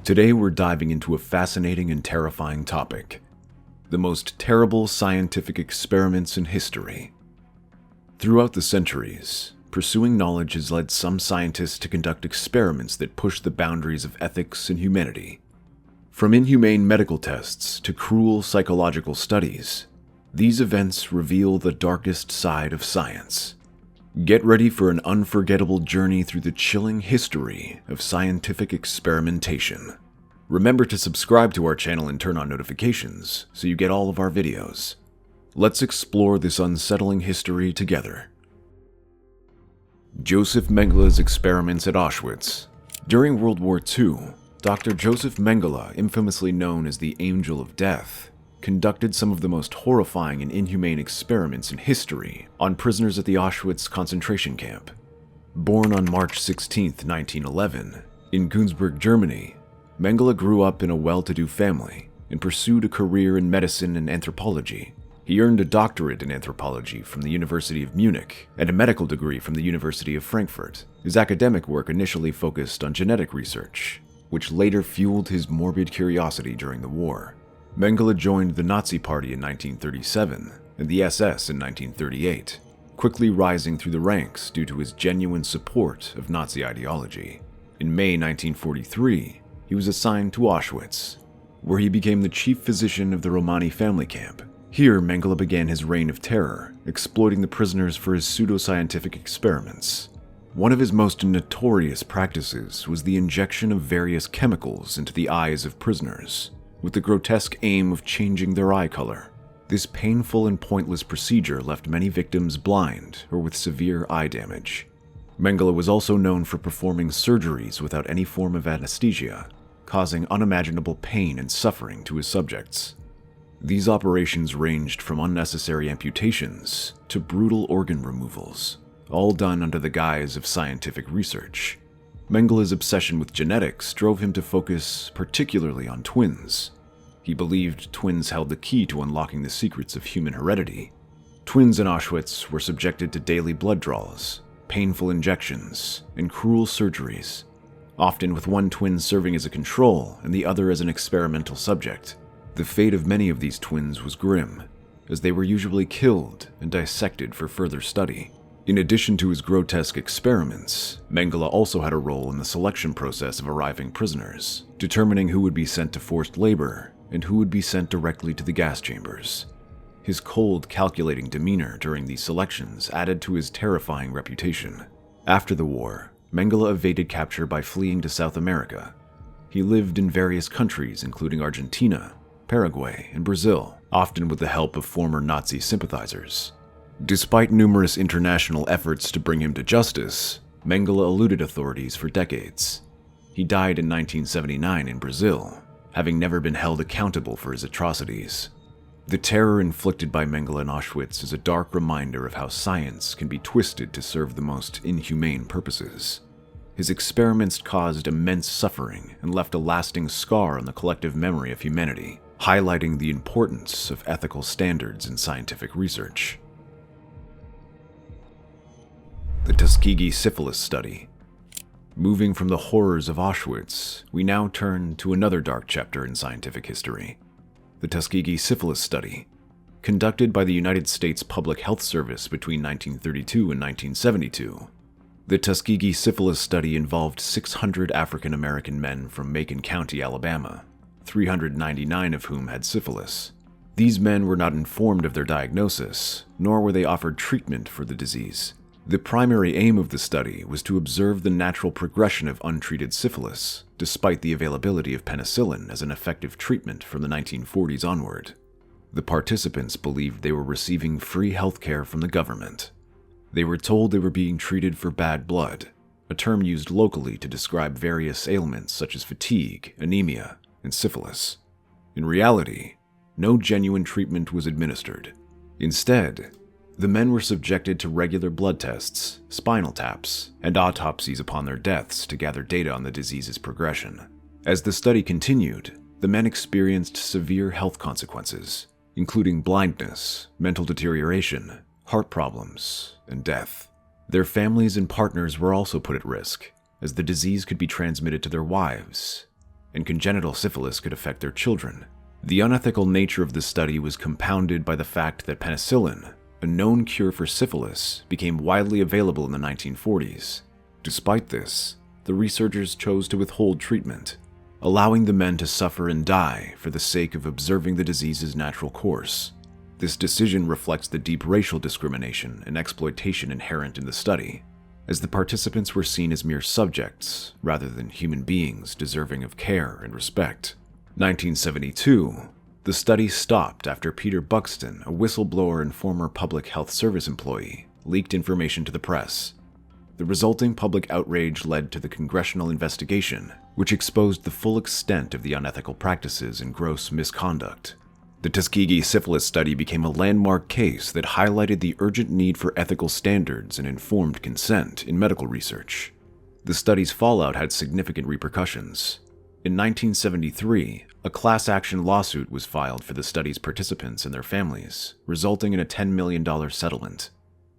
Today we're diving into a fascinating and terrifying topic: the most terrible scientific experiments in history. Throughout the centuries, pursuing knowledge has led some scientists to conduct experiments that push the boundaries of ethics and humanity. From inhumane medical tests to cruel psychological studies, these events reveal the darkest side of science. Get ready for an unforgettable journey through the chilling history of scientific experimentation. Remember to subscribe to our channel and turn on notifications so you get all of our videos. Let's explore this unsettling history together. Joseph Mengele's experiments at Auschwitz. During World War II, Dr. Joseph Mengele, infamously known as the Angel of Death, conducted some of the most horrifying and inhumane experiments in history on prisoners at the Auschwitz concentration camp. Born on March 16, 1911, in Günzburg, Germany, Mengele grew up in a well-to-do family and pursued a career in medicine and anthropology. He earned a doctorate in anthropology from the University of Munich and a medical degree from the University of Frankfurt. His academic work initially focused on genetic research, which later fueled his morbid curiosity during the war. Mengele joined the Nazi Party in 1937 and the SS in 1938, quickly rising through the ranks due to his genuine support of Nazi ideology. In May 1943, he was assigned to Auschwitz, where he became the chief physician of the Romani family camp. Here, Mengele began his reign of terror, exploiting the prisoners for his pseudoscientific experiments. One of his most notorious practices was the injection of various chemicals into the eyes of prisoners, with the grotesque aim of changing their eye color. This painful and pointless procedure left many victims blind or with severe eye damage. Mengele was also known for performing surgeries without any form of anesthesia, causing unimaginable pain and suffering to his subjects. These operations ranged from unnecessary amputations to brutal organ removals, all done under the guise of scientific research. Mengele's obsession with genetics drove him to focus particularly on twins. He believed twins held the key to unlocking the secrets of human heredity. Twins in Auschwitz were subjected to daily blood draws, painful injections, and cruel surgeries, often with one twin serving as a control and the other as an experimental subject. The fate of many of these twins was grim, as they were usually killed and dissected for further study. In addition to his grotesque experiments, Mengele also had a role in the selection process of arriving prisoners, determining who would be sent to forced labor and who would be sent directly to the gas chambers. His cold, calculating demeanor during these selections added to his terrifying reputation. After the war, Mengele evaded capture by fleeing to South America. He lived in various countries including Argentina, Paraguay, and Brazil, often with the help of former Nazi sympathizers. Despite numerous international efforts to bring him to justice, Mengele eluded authorities for decades. He died in 1979 in Brazil, having never been held accountable for his atrocities. The terror inflicted by Mengele in Auschwitz is a dark reminder of how science can be twisted to serve the most inhumane purposes. His experiments caused immense suffering and left a lasting scar on the collective memory of humanity, highlighting the importance of ethical standards in scientific research. The Tuskegee Syphilis Study. Moving from the horrors of Auschwitz, we now turn to another dark chapter in scientific history: the Tuskegee Syphilis Study. Conducted by the United States Public Health Service between 1932 and 1972, the Tuskegee Syphilis Study involved 600 African American men from Macon County, Alabama, 399 of whom had syphilis. These men were not informed of their diagnosis, nor were they offered treatment for the disease. The primary aim of the study was to observe the natural progression of untreated syphilis, despite the availability of penicillin as an effective treatment from the 1940s onward. The participants believed they were receiving free healthcare from the government. They were told they were being treated for bad blood, a term used locally to describe various ailments such as fatigue, anemia, and syphilis. In reality, no genuine treatment was administered. Instead, the men were subjected to regular blood tests, spinal taps, and autopsies upon their deaths to gather data on the disease's progression. As the study continued, the men experienced severe health consequences, including blindness, mental deterioration, heart problems, and death. Their families and partners were also put at risk, as the disease could be transmitted to their wives, and congenital syphilis could affect their children. The unethical nature of the study was compounded by the fact that penicillin, a known cure for syphilis, became widely available in the 1940s. Despite this, the researchers chose to withhold treatment, allowing the men to suffer and die for the sake of observing the disease's natural course. This decision reflects the deep racial discrimination and exploitation inherent in the study, as the participants were seen as mere subjects rather than human beings deserving of care and respect. 1972, the study stopped after Peter Buxton, a whistleblower and former public health service employee, leaked information to the press. The resulting public outrage led to the congressional investigation, which exposed the full extent of the unethical practices and gross misconduct. The Tuskegee syphilis study became a landmark case that highlighted the urgent need for ethical standards and informed consent in medical research. The study's fallout had significant repercussions. In 1973, a class action lawsuit was filed for the study's participants and their families, resulting in a $10 million settlement.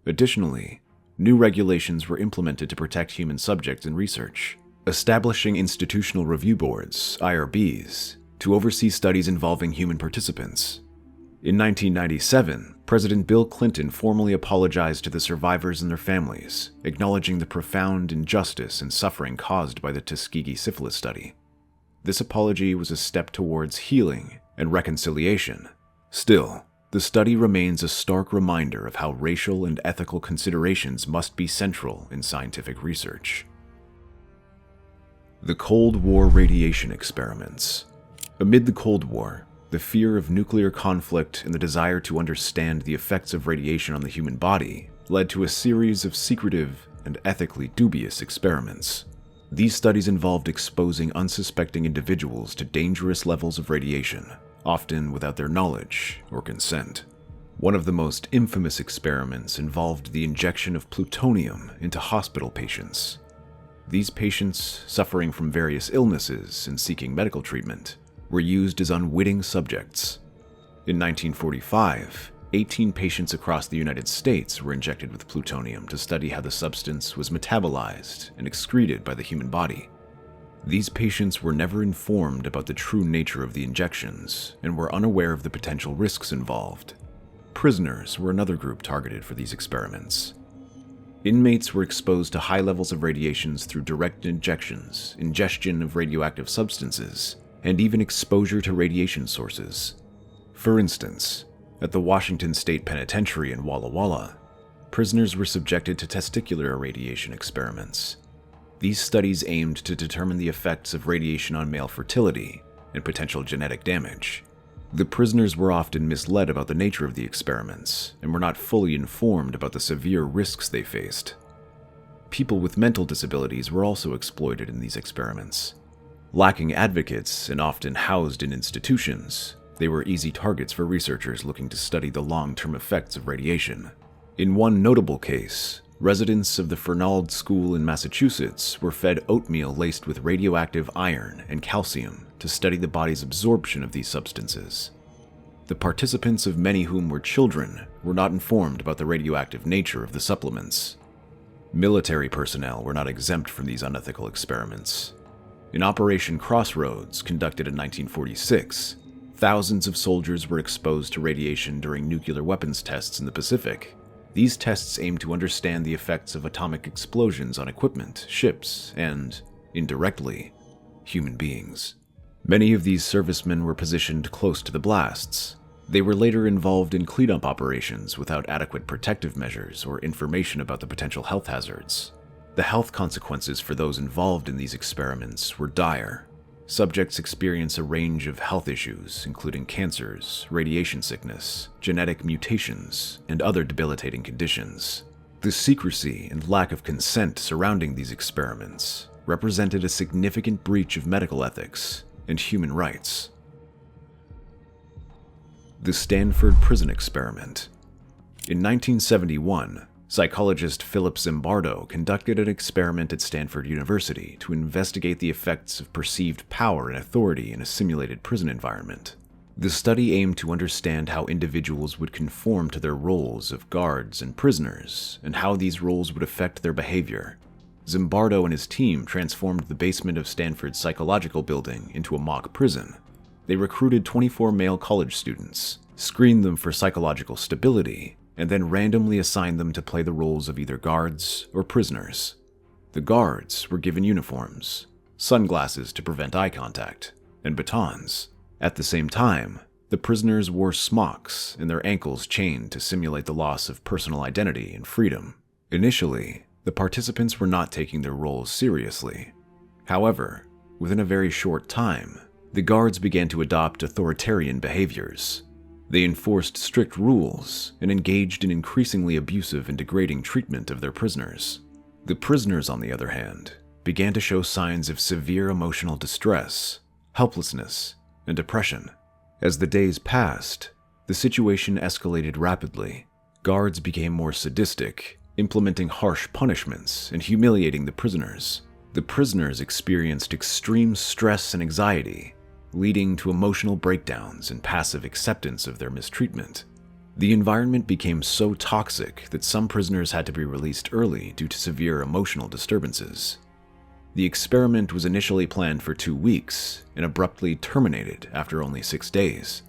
Additionally, new regulations were implemented to protect human subjects in research, establishing institutional review boards, IRBs, to oversee studies involving human participants. In 1997, President Bill Clinton formally apologized to the survivors and their families, acknowledging the profound injustice and suffering caused by the Tuskegee syphilis study. This apology was a step towards healing and reconciliation. Still, the study remains a stark reminder of how racial and ethical considerations must be central in scientific research. The Cold War radiation experiments. Amid the Cold War, the fear of nuclear conflict and the desire to understand the effects of radiation on the human body led to a series of secretive and ethically dubious experiments. These studies involved exposing unsuspecting individuals to dangerous levels of radiation, often without their knowledge or consent. One of the most infamous experiments involved the injection of plutonium into hospital patients. These patients, suffering from various illnesses and seeking medical treatment, were used as unwitting subjects. In 1945, 18 patients across the United States were injected with plutonium to study how the substance was metabolized and excreted by the human body. These patients were never informed about the true nature of the injections and were unaware of the potential risks involved. Prisoners were another group targeted for these experiments. Inmates were exposed to high levels of radiations through direct injections, ingestion of radioactive substances, and even exposure to radiation sources. For instance, at the Washington State Penitentiary in Walla Walla, prisoners were subjected to testicular irradiation experiments. These studies aimed to determine the effects of radiation on male fertility and potential genetic damage. The prisoners were often misled about the nature of the experiments and were not fully informed about the severe risks they faced. People with mental disabilities were also exploited in these experiments. Lacking advocates and often housed in institutions, they were easy targets for researchers looking to study the long-term effects of radiation. In one notable case, residents of the Fernald School in Massachusetts were fed oatmeal laced with radioactive iron and calcium to study the body's absorption of these substances. The participants, of many whom were children, were not informed about the radioactive nature of the supplements. Military personnel were not exempt from these unethical experiments. In Operation Crossroads, conducted in 1946, thousands of soldiers were exposed to radiation during nuclear weapons tests in the Pacific. These tests aimed to understand the effects of atomic explosions on equipment, ships, and, indirectly, human beings. Many of these servicemen were positioned close to the blasts. They were later involved in cleanup operations without adequate protective measures or information about the potential health hazards. The health consequences for those involved in these experiments were dire. Subjects experience a range of health issues, including cancers, radiation sickness, genetic mutations, and other debilitating conditions. The secrecy and lack of consent surrounding these experiments represented a significant breach of medical ethics and human rights. The Stanford Prison Experiment. In 1971, psychologist Philip Zimbardo conducted an experiment at Stanford University to investigate the effects of perceived power and authority in a simulated prison environment. The study aimed to understand how individuals would conform to their roles of guards and prisoners, and how these roles would affect their behavior. Zimbardo and his team transformed the basement of Stanford's psychological building into a mock prison. They recruited 24 male college students, screened them for psychological stability, and then randomly assigned them to play the roles of either guards or prisoners. The guards were given uniforms, sunglasses to prevent eye contact, and batons. At the same time, the prisoners wore smocks and their ankles chained to simulate the loss of personal identity and freedom. Initially, the participants were not taking their roles seriously. However, within a very short time, the guards began to adopt authoritarian behaviors. They enforced strict rules and engaged in increasingly abusive and degrading treatment of their prisoners. The prisoners, on the other hand, began to show signs of severe emotional distress, helplessness, and depression. As the days passed, the situation escalated rapidly. Guards became more sadistic, implementing harsh punishments and humiliating the prisoners. The prisoners experienced extreme stress and anxiety, leading to emotional breakdowns and passive acceptance of their mistreatment. The environment became so toxic that some prisoners had to be released early due to severe emotional disturbances. The experiment was initially planned for 2 weeks and abruptly terminated after only 6 days.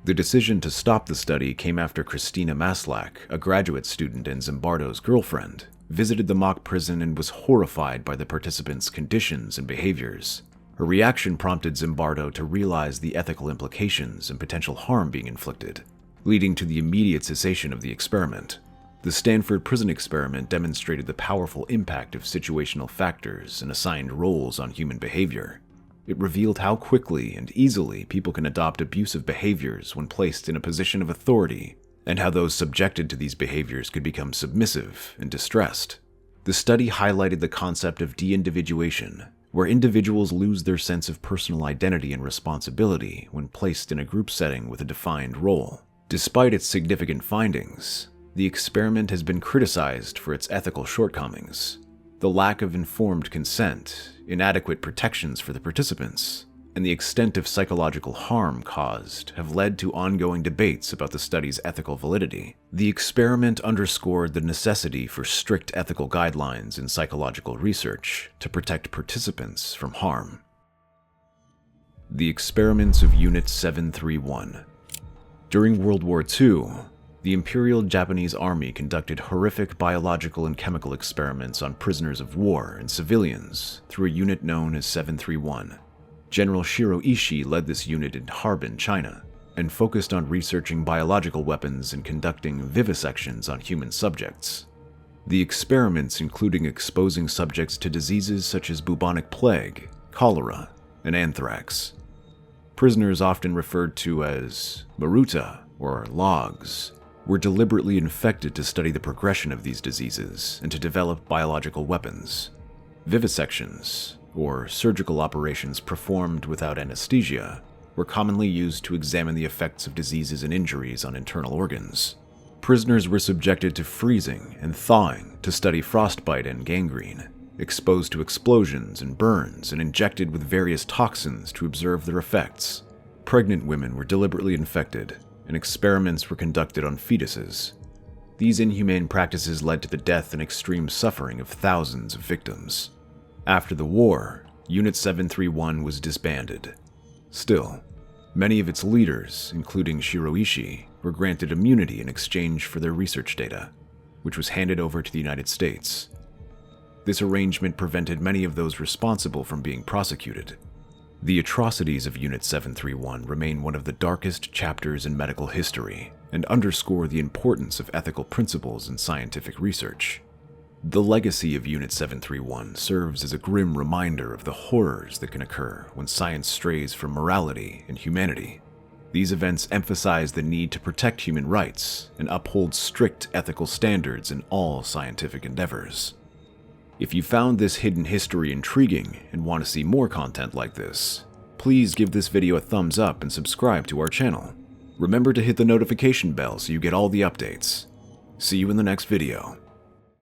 The decision to stop the study came after Christina Maslach, a graduate student and Zimbardo's girlfriend, visited the mock prison and was horrified by the participants' conditions and behaviors. Her reaction prompted Zimbardo to realize the ethical implications and potential harm being inflicted, leading to the immediate cessation of the experiment. The Stanford prison experiment demonstrated the powerful impact of situational factors and assigned roles on human behavior. It revealed how quickly and easily people can adopt abusive behaviors when placed in a position of authority, and how those subjected to these behaviors could become submissive and distressed. The study highlighted the concept of de-individuation, where individuals lose their sense of personal identity and responsibility when placed in a group setting with a defined role. Despite its significant findings, the experiment has been criticized for its ethical shortcomings. The lack of informed consent, inadequate protections for the participants, and the extent of psychological harm caused have led to ongoing debates about the study's ethical validity. The experiment underscored the necessity for strict ethical guidelines in psychological research to protect participants from harm. The experiments of Unit 731. During World War II, the Imperial Japanese Army conducted horrific biological and chemical experiments on prisoners of war and civilians through a unit known as 731. General Shiro Ishii led this unit in Harbin, China, and focused on researching biological weapons and conducting vivisections on human subjects. The experiments including exposing subjects to diseases such as bubonic plague, cholera, and anthrax. Prisoners, often referred to as maruta or logs, were deliberately infected to study the progression of these diseases and to develop biological weapons. Vivisections, or surgical operations performed without anesthesia, were commonly used to examine the effects of diseases and injuries on internal organs. Prisoners were subjected to freezing and thawing to study frostbite and gangrene, exposed to explosions and burns, and injected with various toxins to observe their effects. Pregnant women were deliberately infected, and experiments were conducted on fetuses. These inhumane practices led to the death and extreme suffering of thousands of victims. After the war, Unit 731 was disbanded. Still, many of its leaders, including Shiro Ishii, were granted immunity in exchange for their research data, which was handed over to the United States. This arrangement prevented many of those responsible from being prosecuted. The atrocities of Unit 731 remain one of the darkest chapters in medical history and underscore the importance of ethical principles in scientific research. The legacy of Unit 731 serves as a grim reminder of the horrors that can occur when science strays from morality and humanity. These events emphasize the need to protect human rights and uphold strict ethical standards in all scientific endeavors. If you found this hidden history intriguing and want to see more content like this, please give this video a thumbs up and subscribe to our channel. Remember to hit the notification bell so you get all the updates. See you in the next video.